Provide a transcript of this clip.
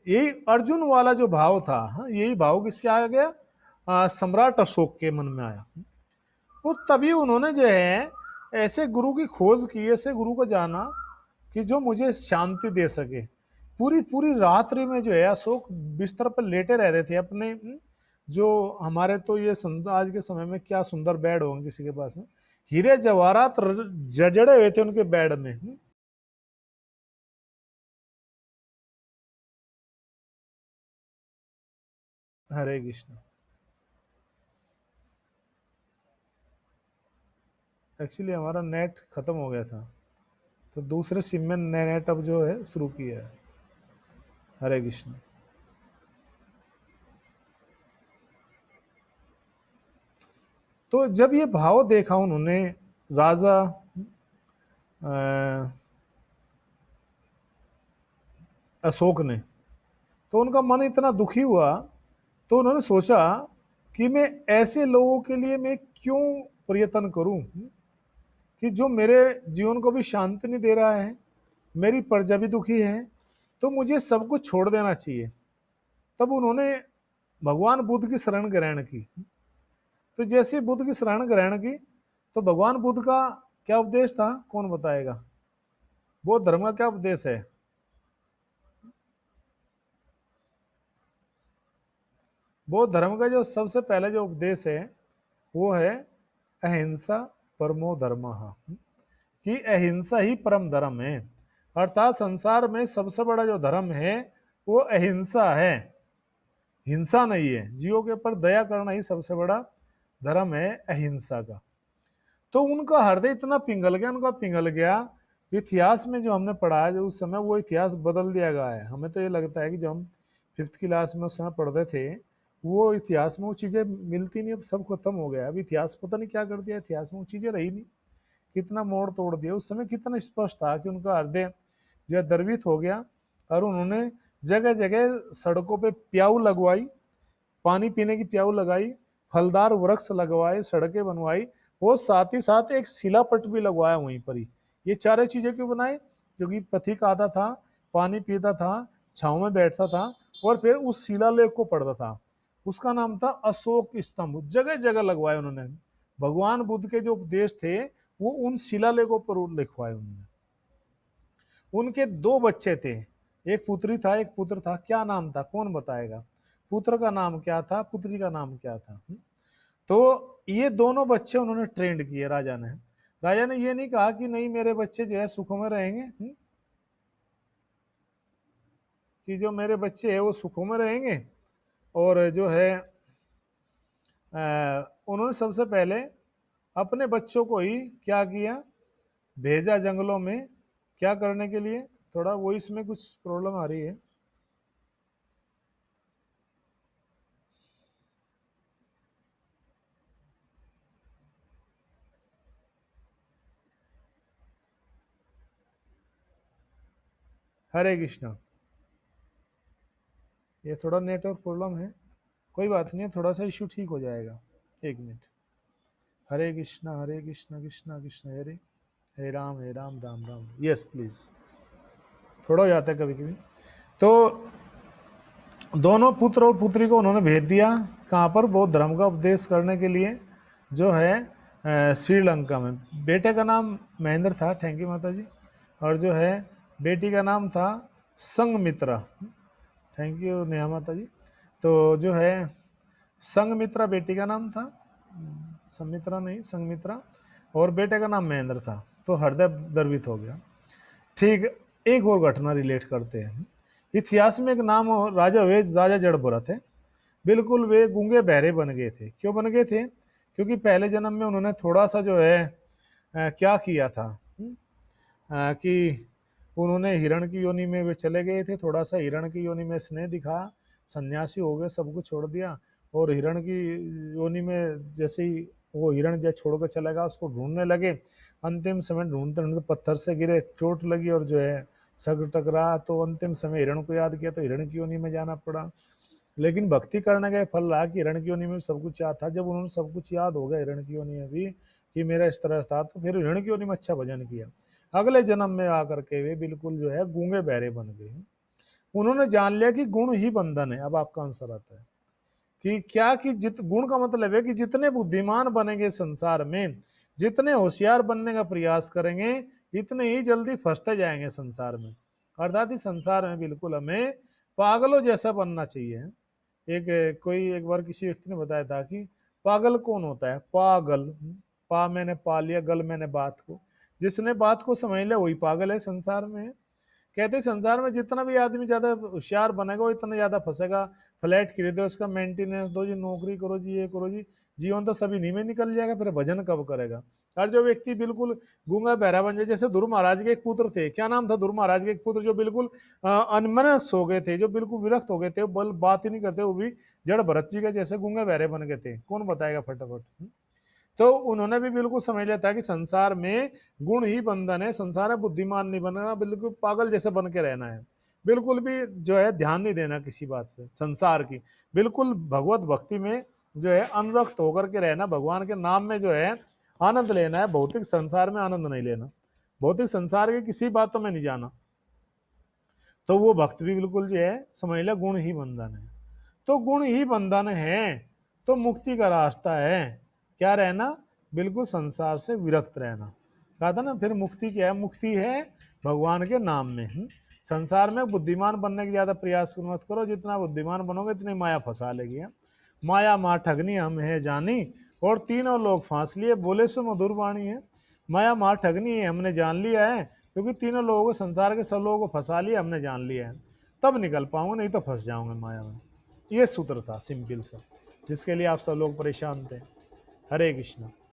यही अर्जुन वाला जो भाव था, हाँ, यही भाव किसके आ गया, सम्राट अशोक के मन में आया। और तभी उन्होंने जो है ऐसे गुरु की खोज की, ऐसे गुरु को जाना कि जो मुझे शांति दे सके। पूरी पूरी रात्रि में जो है अशोक बिस्तर पर लेटे रहते थे अपने, जो हमारे तो ये आज के समय में क्या सुंदर बेड होंगे किसी के पास में, हीरे जवाहरात जड़े हुए थे उनके बेड में। हरे कृष्ण। एक्चुअली हमारा नेट खत्म हो गया था, तो दूसरे सिम में नया नेट अब जो है शुरू किया है। हरे कृष्ण। तो जब ये भाव देखा उन्होंने राजा अशोक ने, तो उनका मन इतना दुखी हुआ, तो उन्होंने सोचा कि मैं ऐसे लोगों के लिए मैं क्यों प्रयत्न करूं, कि जो मेरे जीवन को भी शांति नहीं दे रहा है, मेरी प्रजा भी दुखी है, तो मुझे सब कुछ छोड़ देना चाहिए। तब उन्होंने भगवान बुद्ध की शरण ग्रहण की। तो जैसे बुद्ध की शरण ग्रहण की, तो भगवान बुद्ध का क्या उपदेश था, कौन बताएगा, बौद्ध धर्म का क्या उपदेश है? बौद्ध धर्म का जो सबसे पहले जो उपदेश है वो है अहिंसा परमो धर्मः, कि अहिंसा ही परम धर्म है। अर्थात संसार में सबसे बड़ा जो धर्म है वो अहिंसा है, हिंसा नहीं है। जीवों के ऊपर दया करना ही सबसे बड़ा धर्म है अहिंसा का। तो उनका हृदय इतना पिघल गया, उनका पिघल गया। इतिहास में जो हमने पढ़ा है, जो उस समय वो इतिहास बदल दिया गया है। हमें तो ये लगता है कि जो हम फिफ्थ क्लास में उस समय पढ़ते थे, वो इतिहास में वो चीज़ें मिलती नहीं, अब सब खत्म हो गया। अब इतिहास पता नहीं क्या कर दिया, इतिहास में वो चीज़ें रही नहीं, कितना मोड़ तोड़ दिया। उस समय कितना स्पष्ट था कि उनका हृदय जो है द्रवित हो गया, और उन्होंने जगह जगह सड़कों पे प्याऊ लगवाई, पानी पीने की प्याऊ लगाई, फलदार वृक्ष लगवाए, सड़कें बनवाई, वो साथ ही साथ एक शिलापट भी लगवाया वहीं पर ही। ये चारों चीजें क्यों बनाई? क्योंकि पथिक आता था, पानी पीता था, छाव में बैठता था, और फिर उस शिलालेख को पढ़ता था। उसका नाम था अशोक स्तंभ। जगह जगह लगवाए उन्होंने। भगवान बुद्ध के जो उपदेश थे वो उन शिलालेखों पर लिखवाए उन्होंने। उनके दो बच्चे थे, एक पुत्री था एक पुत्र था। क्या नाम था, कौन बताएगा? पुत्र का नाम क्या था, पुत्री का नाम क्या था? तो ये दोनों बच्चे उन्होंने ट्रेंड किए राजा ने। राजा ने ये नहीं कहा कि नहीं मेरे बच्चे जो है सुखों में रहेंगे, कि जो मेरे बच्चे है वो सुखों में रहेंगे। और जो है उन्होंने सबसे पहले अपने बच्चों को ही क्या किया, भेजा जंगलों में। क्या करने के लिए? थोड़ा वो इसमें कुछ प्रॉब्लम आ रही है। हरे कृष्णा। ये थोड़ा नेटवर्क प्रॉब्लम है, कोई बात नहीं है, थोड़ा सा इश्यू ठीक हो जाएगा। एक मिनट। हरे कृष्णा कृष्णा कृष्णा हरे, हे राम राम राम। Yes please. थोड़ा हो जाता है कभी कभी। तो दोनों पुत्र और पुत्री को उन्होंने भेज दिया कहाँ पर, बौद्ध धर्म का उपदेश करने के लिए, जो है श्रीलंका में। बेटे का नाम महेंद्र था, थैंक यू माता जी। और जो है बेटी का नाम था संगमित्रा, थैंक यू नेहा माता जी। तो जो है संगमित्रा बेटी का नाम था, संमित्रा नहीं, संगमित्रा। और बेटे का नाम महेंद्र था। तो हृदय द्रवित हो गया। ठीक, एक और घटना रिलेट करते हैं। इतिहास में एक नाम राजा हुए, राजा जड़बुरा थे। बिल्कुल वे गूंगे बहरे बन गए थे। क्यों बन गए थे? क्योंकि पहले जन्म में उन्होंने थोड़ा सा जो है क्या किया था, कि उन्होंने हिरण की योनि में वे चले गए थे, थोड़ा सा हिरण की योनि में स्नेह दिखा, सन्यासी हो गए, सब कुछ छोड़ दिया। और हिरण की योनि में जैसे ही वो हिरण जैसे छोड़ कर चला गया, उसको ढूंढने लगे। अंतिम समय ढूंढते ढूंढते पत्थर से गिरे, चोट लगी और जो है सग टकरा। तो अंतिम समय हिरण को याद किया, तो हिरण की योनि में जाना पड़ा। लेकिन भक्ति करने का फल रहा कि हिरण की योनि में सब कुछ याद था। जब उन्होंने सब कुछ याद हो गया हिरण की योनि में भी कि मेरा इस तरह था, तो फिर हिरण की योनि में अच्छा भजन किया। अगले जन्म में आकर के वे बिल्कुल जो है गूंगे बहरे बन गए। उन्होंने जान लिया कि गुण ही बंधन है। अब आपका आंसर आता है कि क्या, कि जित गुण का मतलब है कि जितने बुद्धिमान बनेंगे संसार में, जितने होशियार बनने का प्रयास करेंगे, इतने ही जल्दी फंसते जाएंगे संसार में। अर्थात इस संसार में बिल्कुल हमें पागलों जैसा बनना चाहिए। कोई एक बार किसी व्यक्ति ने बताया था कि पागल कौन होता है? पागल, पा मैंने पा लिया, गल मैंने बात को, जिसने बात को समझ लिया वही पागल है संसार में। कहते हैं संसार में जितना भी आदमी ज्यादा होशियार बनेगा वो इतना ज्यादा फंसेगा। फ्लैट खरीदो, उसका मेंटेनेंस दो जी, नौकरी करो जी, ये करो जी, जीवन तो सभी इन्हीं में निकल जाएगा, फिर भजन कब करेगा? और जो व्यक्ति बिल्कुल गूंगा बहरा बन जाए, जैसे ध्रुव महाराज के एक पुत्र थे, क्या नाम था ध्रुव महाराज के एक पुत्र, जो बिल्कुल अनमनस हो गए थे, जो बिल्कुल विरक्त हो गए थे, बल बात ही नहीं करते, वो भी जड़ भरत जी के जैसे गूंगे बहरे बन गए थे। कौन बताएगा फटाफट? तो उन्होंने भी बिल्कुल समझ लिया था कि संसार में गुण ही बंधन है, संसार में बुद्धिमान नहीं बनना, बिल्कुल पागल जैसे बन के रहना है। बिल्कुल भी जो है ध्यान नहीं देना किसी बात पे संसार की, बिल्कुल भगवत भक्ति में जो है अनुरक्त होकर के रहना, भगवान के नाम में जो है आनंद लेना है, भौतिक संसार में आनंद नहीं लेना, भौतिक संसार की किसी बातों में नहीं जाना। तो वो भक्त भी बिल्कुल जो है समझ लिया गुण ही बंधन है। तो गुण ही बंधन है तो मुक्ति का रास्ता है क्या? रहना, बिल्कुल संसार से विरक्त रहना। कहा था ना, फिर मुक्ति क्या है? मुक्ति है भगवान के नाम में। संसार में बुद्धिमान बनने की ज्यादा प्रयास मत करो, जितना बुद्धिमान बनोगे इतनी माया फंसा लेगी। माया माँ ठगनी हम है जानी, और तीनों लोग फांस लिए, बोले सो मधुर वाणी है। माया माँ ठगनी है हमने जान लिया है, क्योंकि तीनों लोगों को, संसार के सब लोगों को फंसा लिया हमने, जान लिया है, तब निकल पाऊंगा, नहीं तो फंस जाऊंगा माया में। ये सूत्र था सिंपल सा, जिसके लिए आप सब लोग परेशान थे। हरे कृष्णा।